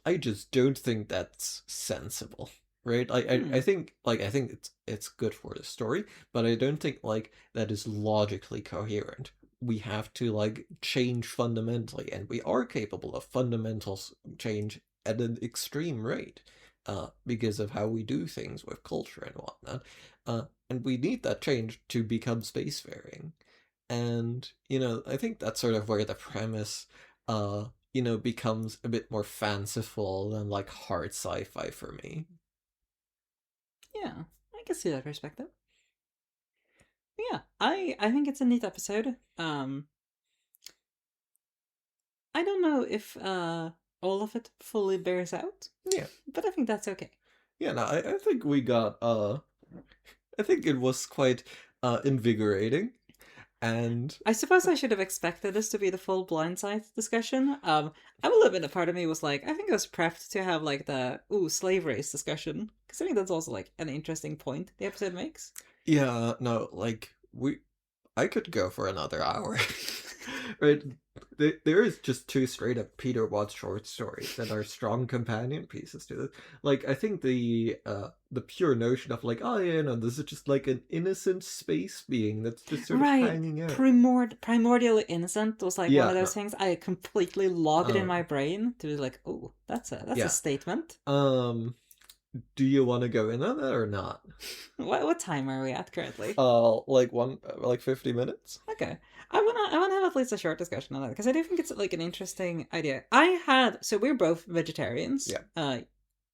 I just don't think that's sensible, right? I think like I think it's good for the story, but I don't think like that is logically coherent. We have to like change fundamentally, and we are capable of fundamental change at an extreme rate, because of how we do things with culture and whatnot. And we need that change to become spacefaring. And I think that's sort of where the premise becomes a bit more fanciful than like hard sci-fi for me. Yeah, I can see that perspective. Yeah, I think it's a neat episode. I don't know if all of it fully bears out. Yeah. But I think that's okay. Yeah, no, I think we got I think it was quite invigorating. And I suppose I should have expected this to be the full blindside discussion. I'm a little bit, a part of me was like, I think I was prepped to have like the slave race discussion, because I think that's also like an interesting point the episode makes. yeah, no, like I could go for another hour. Right? There is just two straight up Peter Watts short stories that are strong companion pieces to this. Like I think the pure notion of like, oh yeah, no, this is just like an innocent space being that's just sort of hanging out. Primordially innocent was like one of those things. I completely logged in my brain to be like, oh, that's a statement. Do you want to go in on that or not? What time are we at currently? Like 50 minutes. Okay, I wanna have at least a short discussion on that, because I do think it's like an interesting idea. So we're both vegetarians. Yeah.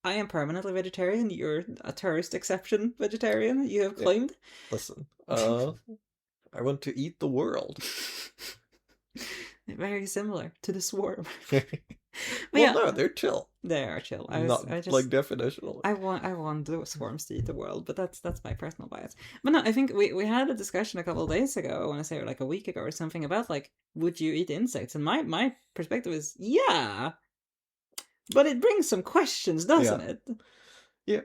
I am permanently vegetarian. You're a tourist exception vegetarian. You have claimed. Yeah. Listen, I want to eat the world. Very similar to the swarm. No, they're chill. They are chill. I just like definitionally. I want the swarms to eat the world, but that's my personal bias. But no, I think we had a discussion a couple of days ago. I want to say like a week ago or something about like, would you eat insects? And my perspective is yeah, but it brings some questions, doesn't it? Yeah.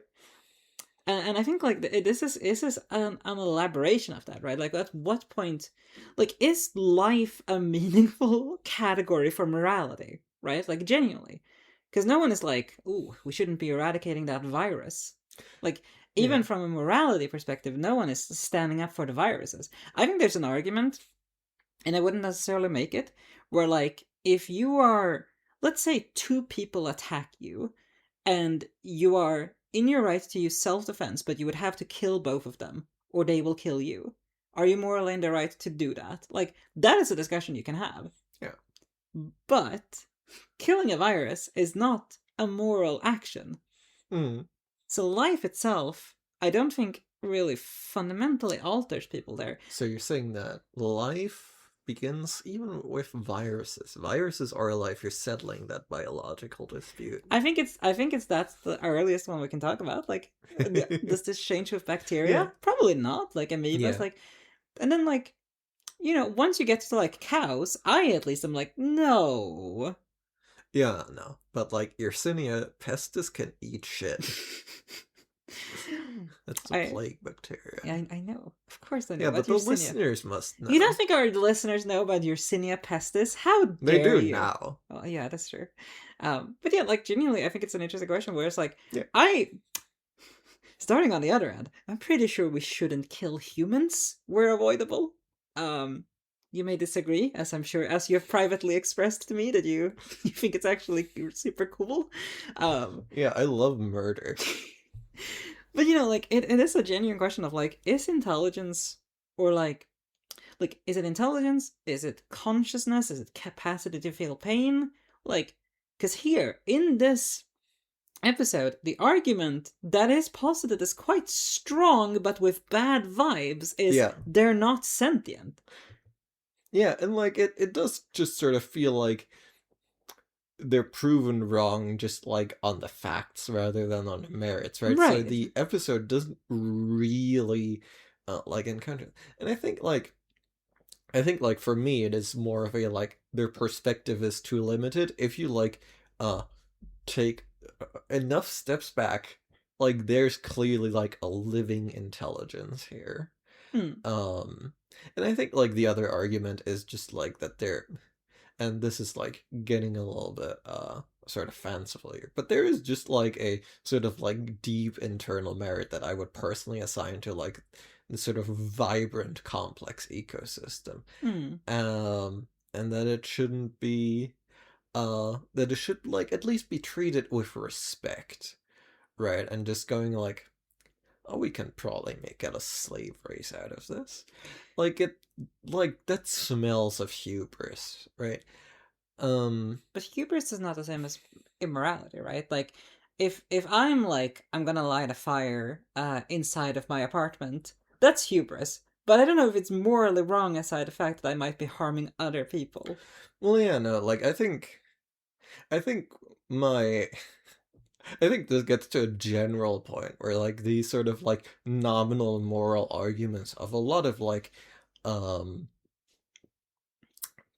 And I think like this is an elaboration of that, right? Like at what point, like, is life a meaningful category for morality, right? Like genuinely, because no one is like, ooh, we shouldn't be eradicating that virus. Like even from a morality perspective, no one is standing up for the viruses. I think there's an argument, and I wouldn't necessarily make it, where like if you are, let's say, two people attack you, and you are in your right to use self-defense, but you would have to kill both of them, or they will kill you. Are you morally in the right to do that? Like, that is a discussion you can have. Yeah. But killing a virus is not a moral action. So life itself, I don't think really fundamentally alters people there. So you're saying that life begins even with viruses. Viruses are life. You're settling that biological dispute. I think that's the earliest one we can talk about. Like, does this change with bacteria? Yeah. Probably not. Like amoebas, like, and then like, once you get to like cows, I at least am like, no. Yeah, no. But like Yersinia pestis can eat shit. That's the I plague bacteria. I know. Of course I know Yeah, about but the Yersinia. listeners must You don't know. think our listeners know about Yersinia pestis? How They dare do you? now. Well, yeah, that's true. But yeah, like genuinely, I think it's an interesting question where it's like, Yeah. I, starting on the other end, I'm pretty sure we shouldn't kill humans where avoidable. Um, you may disagree, as I'm sure, as you've privately expressed to me that you you think it's actually super cool. Um, Yeah, I love murder. but like it is a genuine question of like, is intelligence or like is it intelligence? Is it consciousness? Is it capacity to feel pain? Like, because here in this episode, the argument that is posited is quite strong, but with bad vibes, is Yeah. they're not sentient. Yeah, and like it does just sort of feel like they're proven wrong just like on the facts rather than on the merits, right? So Right. the episode doesn't really like encounter, and I think like for me it is more of a like their perspective is too limited. If you like uh take enough steps back, like there's clearly like a living intelligence here. Hmm. Um and I think like the other argument is just like that they're, and this is like getting a little bit sort of fanciful here, but there is just like a sort of like deep internal merit that I would personally assign to like the sort of vibrant complex ecosystem. Hmm. And that it shouldn't be that it should like at least be treated with respect, right? And just going like, oh, we can probably make a slave race out of this. Like it, like that smells of hubris, right? But hubris is not the same as immorality, right? Like, if I'm like I'm gonna light a fire inside of my apartment, that's hubris. But I don't know if it's morally wrong aside the fact that I might be harming other people. Well, yeah, no, like I think my I think this gets to a general point where like these sort of like nominal moral arguments of a lot of like um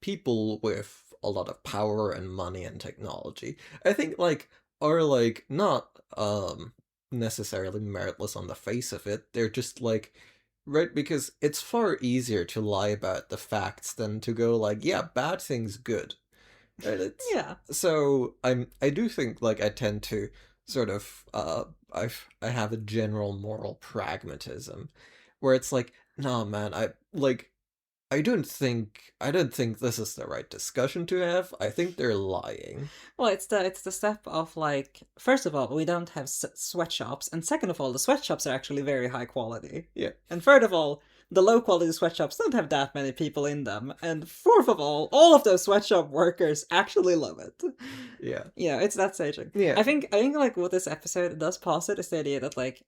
people with a lot of power and money and technology, I think like are like not necessarily meritless on the face of it. They're just like, right, because it's far easier to lie about the facts than to go like, yeah, bad things good. Right? It's Yeah. so I do think like I tend to sort of I have a general moral pragmatism where it's like, nah man, I don't think this is the right discussion to have. I think they're lying. Well, it's the step of like, first of all, we don't have sweatshops, and second of all, the sweatshops are actually very high quality, Yeah. and third of all, the low quality sweatshops don't have that many people in them, and fourth of all of those sweatshop workers actually love it. Yeah. It's that staging. Yeah. I think like what this episode does posit is the idea that like,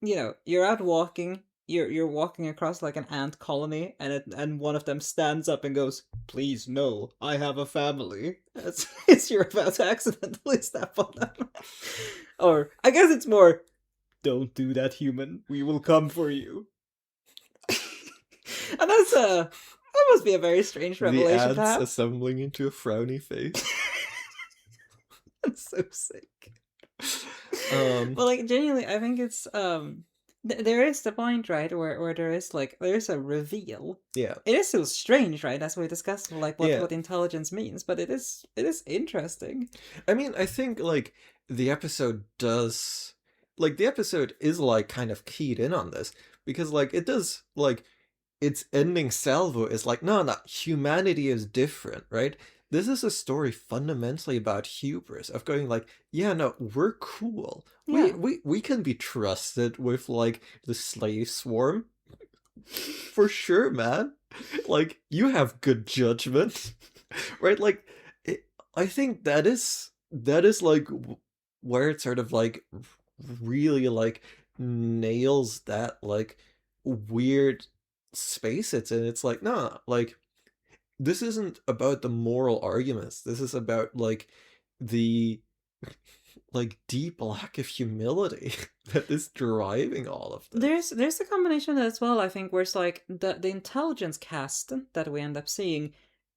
you're out walking, you're walking across like an ant colony, and one of them stands up and goes, "Please no, I have a family." It's you're about to accidentally step on them, or I guess it's more, "Don't do that, human. We will come for you." And that must be a very strange The revelation to ants have. assembling into a frowny face. That's so sick. Um But like genuinely, I think it's there is the point, right, where there is a reveal. yeah. It is so strange, right, as we discussed, like what Yeah. what intelligence means, but it is interesting. I mean, I think like the episode does like the episode is like kind of keyed in on this because like it does like its ending salvo is like, no, no, humanity is different, right? This is a story fundamentally about hubris, of going like, yeah, no, we're cool. We Yeah. we can be trusted with like the slave swarm. For sure, man. Like you have good judgment. Right? Like I think that is like where it sort of like really like nails that like weird space it's in. It's like, nah, like this isn't about the moral arguments. This is about like the like deep lack of humility that is driving all of this. There's a combination as well, I think, where it's like the intelligence cast that we end up seeing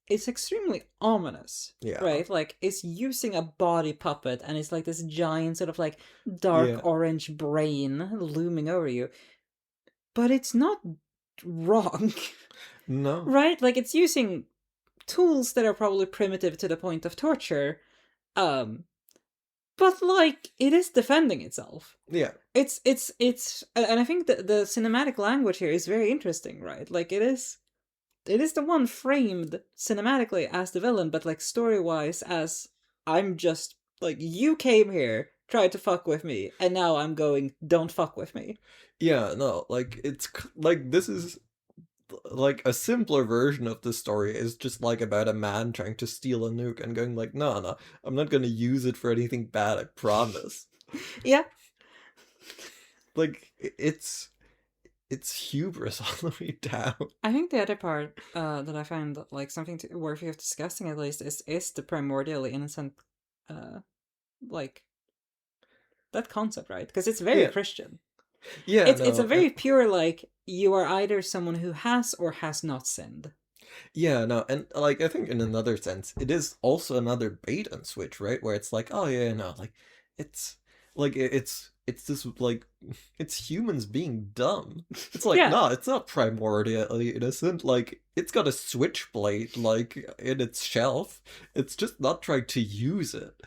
it's extremely ominous, Yeah. right? Like it's using a body puppet and it's like this giant sort of like dark Yeah. orange brain looming over you. But it's not wrong, No. right? Like it's using tools that are probably primitive to the point of torture. Um but like it is defending itself. Yeah. It's and I think that the cinematic language here is very interesting, right? Like it is the one framed cinematically as the villain, but like story wise as I'm just like you came here, tried to fuck with me, and now I'm going, don't fuck with me. Yeah, no, like like this is like a simpler version of the story is just like about a man trying to steal a nuke and going like, no, no, I'm not gonna use it for anything bad, I promise. Yeah. Like it's hubris all the way down. I think the other part that I find like something worthy of discussing at least is the primordially innocent uh like that concept, right? Because it's very Yeah, Christian. yeah, It's a no, and very pure like you are either someone who has or has not sinned. yeah, no, and like I think in another sense, it is also another bait and switch, right? Where it's like, oh yeah, no, like it's like it's this like it's humans being dumb. It's like, Yeah, no, it's not primordially innocent. Like it's got a switchblade like in its shelf. It's just not trying to use it.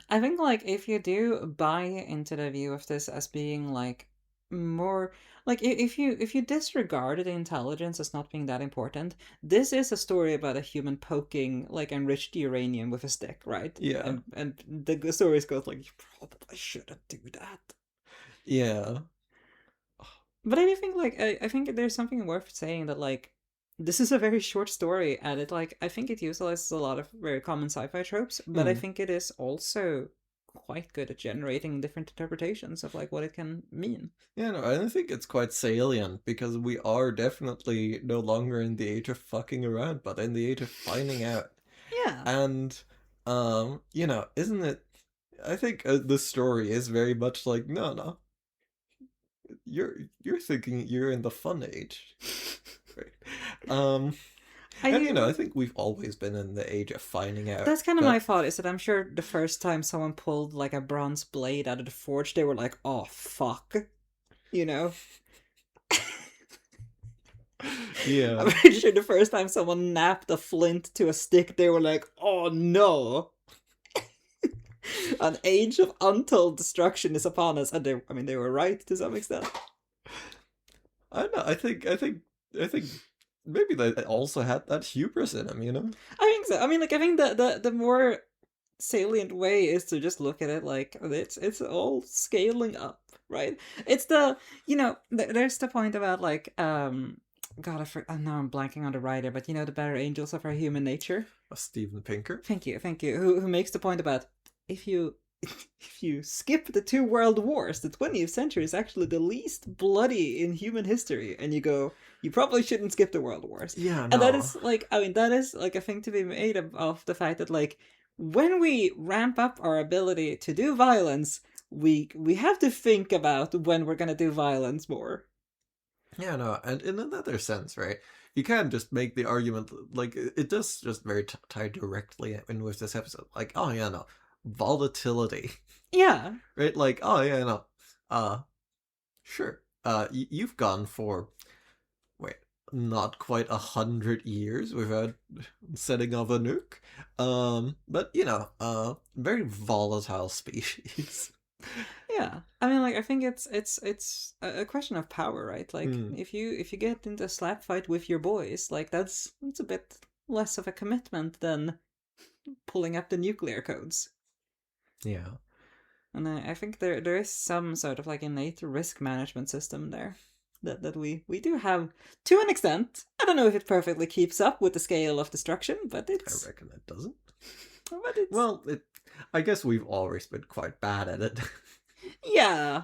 I think like if you do buy into the view of this as being like more like if you disregard the intelligence as not being that important, this is a story about a human poking like enriched uranium with a stick, right? Yeah, And the stories goes like you probably shouldn't do that. yeah, But I do think like I think there's something worth saying that like this is a very short story and it like I think it utilizes a lot of very common sci-fi tropes, but I mm. think it is also quite good at generating different interpretations of like what it can mean. Yeah, no, I think it's quite salient because we are definitely no longer in the age of fucking around, but in the age of finding out. Yeah. And isn't it I think the story is very much like, no, no, you're thinking you're in the fun age, right? Um, I and I do. think we've always been in the age of finding out. That's kind of my But thought is that I'm sure the first time someone pulled like a bronze blade out of the forge, they were like, oh, fuck. You know? I'm yeah, pretty sure the first time someone napped a flint to a stick, they were like, oh no. An age of untold destruction is upon us. And they were right to some extent. I don't know. I think maybe they also had that hubris in them, I think so. I mean, like, I think the more salient way is to just look at it like it's all scaling up, right? It's there's the point about like God, now I'm blanking on the writer, but the better angels of our human nature. A Steven Pinker. Thank you. Who makes the point about if you if you skip the two world wars, the 20th century is actually the least bloody in human history, and you go, you probably shouldn't skip the world wars, Yeah, and that no. is like, I mean, that is like a thing to be made of the fact that like when we ramp up our ability to do violence, we have to think about when we're gonna do violence more. Yeah, no, and in another sense, right? You can just make the argument like it does just very tie directly in with this episode. Like, oh yeah, no, volatility, Yeah, right? Like, oh yeah, no, uh, sure, you've gone for wait, not quite 100 years without setting off a nuke, but very volatile species. yeah. I mean, like, I think it's a question of power, right? Like, Hmm. if you get into a slap fight with your boys, like that's a bit less of a commitment than pulling up the nuclear codes. Yeah. And I think there is some sort of like innate risk management system there that we do have to an extent. I don't know if it perfectly keeps up with the scale of destruction, but I it's reckon it doesn't. but it's Well, I guess we've always been quite bad at it. yeah.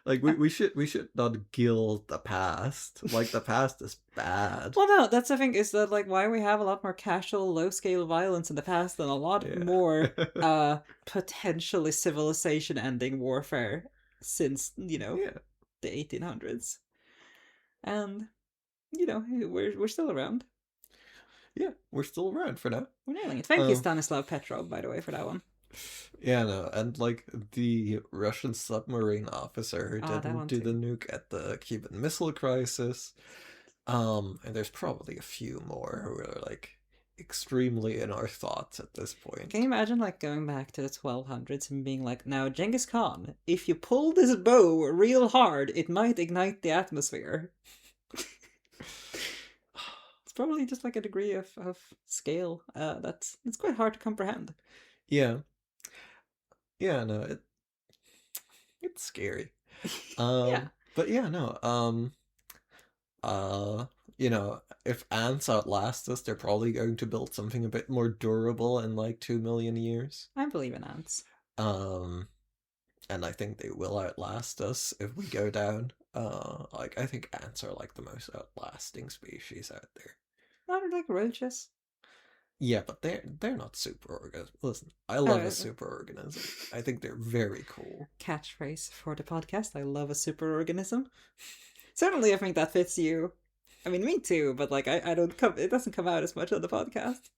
Like we should not gild the past. Like the past is bad. Well, no, that's the thing is that like why we have a lot more casual, low scale violence in the past than a lot more Yeah. potentially civilization ending warfare since Yeah. the 1800s, and we're still around. Yeah, we're still around for now. We're nailing it. Thank you, Um, Stanislav Petrov, by the way, for that one. yeah, no, and like the Russian submarine officer who Ah, that didn't one do the too. nuke at the Cuban Missile Crisis. And there's probably a few more who are like extremely in our thoughts at this Can you point. imagine like going back to the 1200s and being like, now Genghis Khan, if you pull this bow real hard, it might ignite the atmosphere. It's probably just like a degree of scale that's it's quite hard to comprehend. Yeah, yeah, no, it's scary. Yeah, But yeah, no, uh, if ants outlast us, they're probably going to build something a bit more durable in like 2 million years. I believe in ants. Um, and I think they will outlast us if we go down. Like I think ants are like the most outlasting species out there. Not like roaches. Yeah, but they're not super organisms. Listen, I love a Uh, super organism. I think they're very cool. Catchphrase for the podcast. I love a superorganism. Certainly, I think that fits you. I mean, me too, but like, I don't come. It doesn't come out as much on the podcast.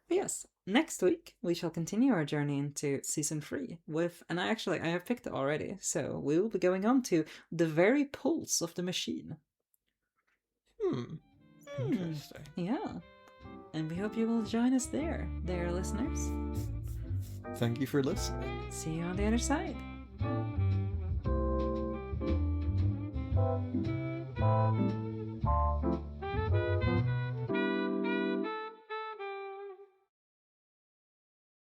But yes, next week we shall continue our journey into season 3 with, and I have picked it already. So we will be going on to the very pulse of the machine. Hmm. Hmm. Interesting. Yeah. And we hope you will join us there, dear listeners. Thank you for listening. See you on the other side.